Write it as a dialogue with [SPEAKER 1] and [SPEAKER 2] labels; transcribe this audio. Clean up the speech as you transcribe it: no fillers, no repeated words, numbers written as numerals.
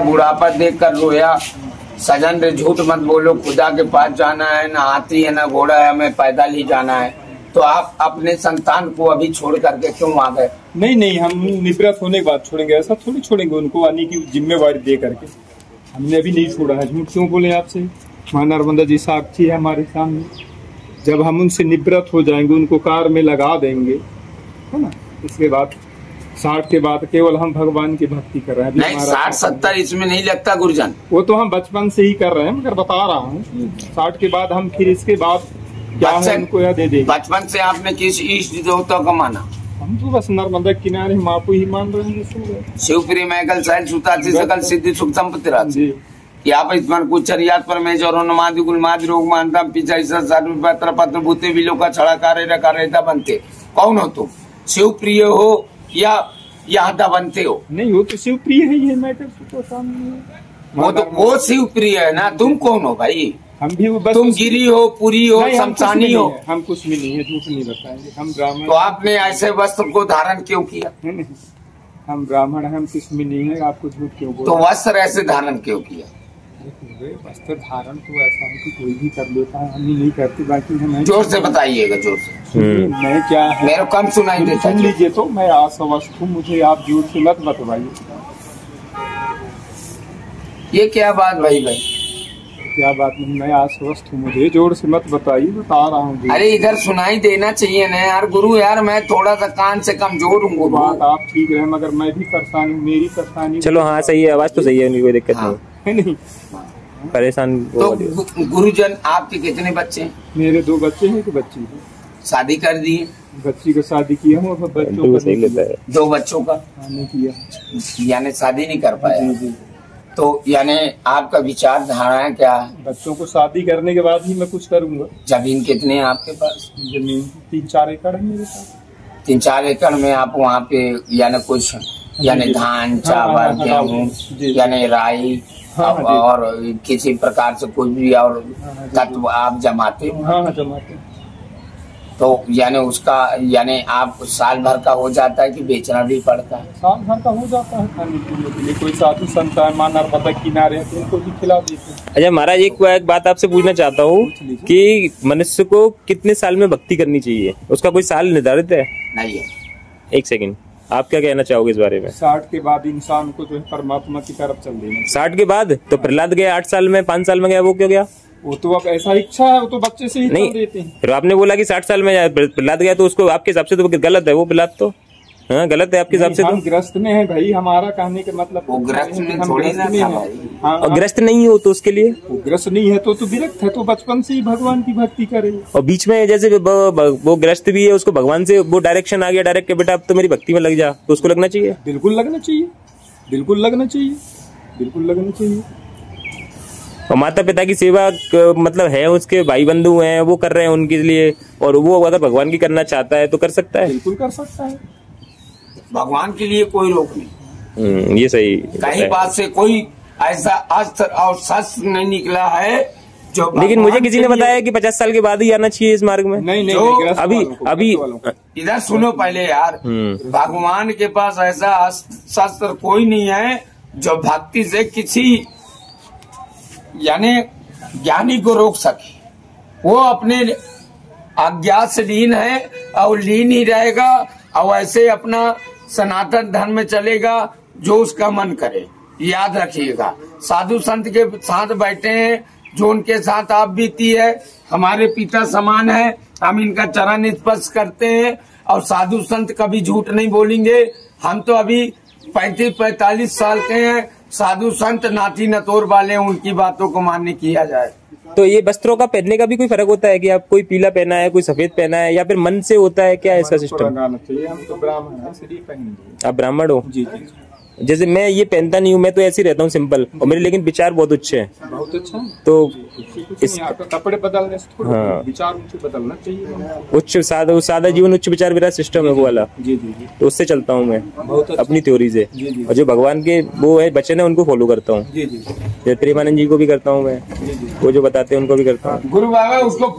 [SPEAKER 1] बुढ़ापा देख कर रोया, सजन रे झूठ मत बोलो, खुदा के पास जाना है, ना हाथी है ना घोड़ा है, हमें पैदल ही जाना है। तो आप अपने संतान को अभी छोड़ करके क्यों आ गए?
[SPEAKER 2] नहीं, हम निवृत्त होने के बाद छोड़ेंगे, ऐसा थोड़ी छोड़ेंगे उनको आने की जिम्मेवारी दे करके। हमने अभी नहीं छोड़ा है, झूठ क्यों बोले आपसे। मां नर्मदा जी साक्षी है हमारे सामने। जब हम उनसे निवृत्त हो जाएंगे, उनको कार में लगा देंगे, है ना, इसके बाद 60 के बाद केवल हम भगवान की भक्ति कर रहे हैं।
[SPEAKER 1] नहीं, 60-70 इसमें नहीं लगता गुरुजन।
[SPEAKER 2] वो तो हम बचपन से ही कर रहे हैं, मगर बता रहा हूँ 60 के बाद हम फिर इसके बाद क्या है उनको यह दे देंगे।
[SPEAKER 1] बचपन से आपने किस इष्ट देवता को माना?
[SPEAKER 2] हम तो बस नर्मदा किनारे माँ को ही मान रहे हैं।
[SPEAKER 1] शिवप्रिय मैकल सैल सुताची सकल सिद्धि सुख संपत्ति राशि कि आप स्मरण कुचरियात परमेश्वर नमादि गुलमादि रोग मानता पीछा पत्र पत्र भूते बिलो का छड़ा कार्य बनते। कौन हो तुम? शिवप्रिय हो या यहाँ बनते हो?
[SPEAKER 2] नहीं, वो तो शिवप्रिय है, ये मैटर तो सामने।
[SPEAKER 1] वो तो वो शिवप्रिय है ना, तुम कौन हो भाई?
[SPEAKER 2] हम भी बस
[SPEAKER 1] तुम गिरी हो, पुरी हो, शमशानी हो।
[SPEAKER 2] हम कुछ भी नहीं है, झूठ नहीं बताएंगे। हम ब्राह्मण।
[SPEAKER 1] तो आपने ऐसे वस्त्र को धारण क्यों किया?
[SPEAKER 2] नहीं, हम ब्राह्मण हैं, हम कुछ भी नहीं है, आपको झूठ क्यों बोल?
[SPEAKER 1] तो वस्त्र ऐसे धारण क्यों किया?
[SPEAKER 2] वस्त्र धारण तो ऐसा है कि कोई भी कर लेता है, हम ही नहीं करते। बाकी हमें
[SPEAKER 1] जोर से बताइएगा, जोर से।
[SPEAKER 2] मैं क्या है,
[SPEAKER 1] मेरे कम सुनाई देता।
[SPEAKER 2] सुन लीजिए तो, मैं अस्वस्थ हूँ, मुझे आप जोर से मत बतवाइए।
[SPEAKER 1] ये क्या बात भाई?
[SPEAKER 2] क्या बात नहीं, मैं अस्वस्थ हूँ, मुझे जोर से मत बताइए, बता रहा हूँ।
[SPEAKER 1] अरे इधर सुनाई देना चाहिए ना यार गुरु। यार मैं थोड़ा सा कान से कमजोर हूँ।
[SPEAKER 2] बात आप ठीक है, मगर मैं भी परेशान हूँ, मेरी परेशानी।
[SPEAKER 3] चलो हाँ सही है, आवाज तो सही है, कोई दिक्कत नहीं। परेशान
[SPEAKER 1] तो गुरुजन आपके कितने बच्चे हैं?
[SPEAKER 2] मेरे 2 बच्चे हैं, 1 बच्ची है।
[SPEAKER 1] शादी कर दी?
[SPEAKER 2] बच्ची को शादी किया हूँ, बच्चों को
[SPEAKER 3] सही लेता है।
[SPEAKER 1] 2 बच्चों का
[SPEAKER 2] नहीं किया,
[SPEAKER 1] यानी शादी नहीं कर पाया।
[SPEAKER 2] जी।
[SPEAKER 1] तो यानी आपका विचारधारा है क्या?
[SPEAKER 2] बच्चों को शादी करने के बाद ही मैं कुछ करूँगा।
[SPEAKER 1] जमीन कितने है आपके पास?
[SPEAKER 2] जमीन 3-4 एकड़ है मेरे पास।
[SPEAKER 1] 3-4 एकड़ में आप वहाँ पे यानी कुछ यानी धान, चावल, गेहूँ यानी राई और किसी प्रकार से कोई भी और तत्व आप जमाते हो?
[SPEAKER 2] हाँ, जमाते।
[SPEAKER 1] तो यानी उसका यानी आप साल भर का हो जाता है कि बेचना भी पड़ता है?
[SPEAKER 2] साल भर का हो जाता है खाने पीने के लिए। कोई साधु संत है मां नर्मदा किनारे तो उनको भी खिला देते हैं।
[SPEAKER 3] अच्छा महाराज, एक बात आपसे पूछना चाहता हूँ कि मनुष्य को कितने साल में भक्ति करनी चाहिए? उसका कोई साल निर्धारित है?
[SPEAKER 1] नहीं है।
[SPEAKER 3] 1 सेकंड, आप क्या कहना चाहोगे इस बारे में?
[SPEAKER 2] 60 के बाद इंसान को जो है परमात्मा की तरफ चल देना।
[SPEAKER 3] 60 के बाद? तो प्रहलाद गया 8 साल में, 5 साल में गया, वो क्यों गया?
[SPEAKER 2] वो तो अब ऐसा इच्छा है, वो तो बच्चे से ही नहीं देते हैं।
[SPEAKER 3] फिर आपने बोला कि 60 साल में प्रहलाद गया, तो उसको आपके हिसाब से तो गलत है वो प्रहलाद? तो हाँ गलत है आपके हिसाब से।
[SPEAKER 2] हम ग्रस्त में है भाई, हमारा कहने का मतलब
[SPEAKER 1] वो ग्रस्त में थोड़ी ना था भाई।
[SPEAKER 3] और ग्रस्त नहीं हो तो उसके लिए?
[SPEAKER 2] ग्रस्त नहीं है तो विरक्त है, तो बचपन से ही भगवान की भक्ति करे।
[SPEAKER 3] और बीच में जैसे वो ग्रस्त भी है, उसको भगवान से वो डायरेक्शन आ गया डायरेक्ट, बेटा अब तो मेरी भक्ति में लग जा, तो उसको लगना चाहिए?
[SPEAKER 2] बिल्कुल लगना चाहिए, बिल्कुल लगना चाहिए, बिल्कुल लगना चाहिए।
[SPEAKER 3] और माता पिता की सेवा मतलब है, उसके भाई बंधु हैं वो कर रहे हैं उनके लिए, और वो अगर भगवान की करना चाहता है तो कर सकता है।
[SPEAKER 2] बिल्कुल कर सकता है,
[SPEAKER 1] भगवान के लिए कोई रोक नहीं।
[SPEAKER 3] ये सही।
[SPEAKER 1] कहीं बात से कोई ऐसा अस्त्र और शस्त्र नहीं निकला है जो।
[SPEAKER 3] लेकिन मुझे किसी ने बताया कि 50 साल के बाद ही आना चाहिए इस मार्ग में।
[SPEAKER 2] नहीं,
[SPEAKER 3] अभी
[SPEAKER 1] इधर सुनो पहले यार। भगवान के पास ऐसा शस्त्र कोई नहीं है जो भक्ति से किसी यानी ज्ञानी को रोक सके। वो अपने अज्ञात से लीन है और लीन ही रहेगा, और ऐसे अपना सनातन धर्म में चलेगा जो उसका मन करे। याद रखिएगा, साधु संत के साथ बैठे हैं, जो उनके साथ आप बीती है, हमारे पिता समान है, हम इनका चरण स्पर्श करते हैं। और साधु संत कभी झूठ नहीं बोलेंगे। हम तो अभी 35-45 साल के हैं। साधु संत नाती नतोर वाले, उनकी बातों को मान्य किया जाए।
[SPEAKER 3] तो ये वस्त्रों का पहनने का भी कोई फर्क होता है कि आप कोई पीला पहना है, कोई सफेद पहना है, या फिर मन से होता है? क्या इसका सिस्टम?
[SPEAKER 2] हम तो ब्राह्मण हैं, इसलिए पहनेंगे।
[SPEAKER 3] आप ब्राह्मण हो?
[SPEAKER 2] जी।
[SPEAKER 3] जैसे मैं ये पहनता नहीं हूँ, मैं तो ऐसे ही रहता हूँ सिंपल, और मेरे लेकिन विचार बहुत अच्छे हैं।
[SPEAKER 2] बहुत अच्छा।
[SPEAKER 3] तो
[SPEAKER 2] इस कपड़े बदलने से थोड़ा विचार ऊंचे बदलना चाहिए।
[SPEAKER 3] उच्च सादा जीवन उच्च विचार मेरा सिस्टम है वो वाला।
[SPEAKER 2] जी।
[SPEAKER 3] तो उससे चलता हूँ मैं अपनी थ्योरी से।
[SPEAKER 2] जी।
[SPEAKER 3] और जो भगवान के वो है वचन है उनको फॉलो करता हूँ।
[SPEAKER 2] जी।
[SPEAKER 3] प्रेमानंद जी को भी करता हूँ मैं, वो जो बताते हैं उनको भी करता हूँ।
[SPEAKER 1] गुरु बाबा उसको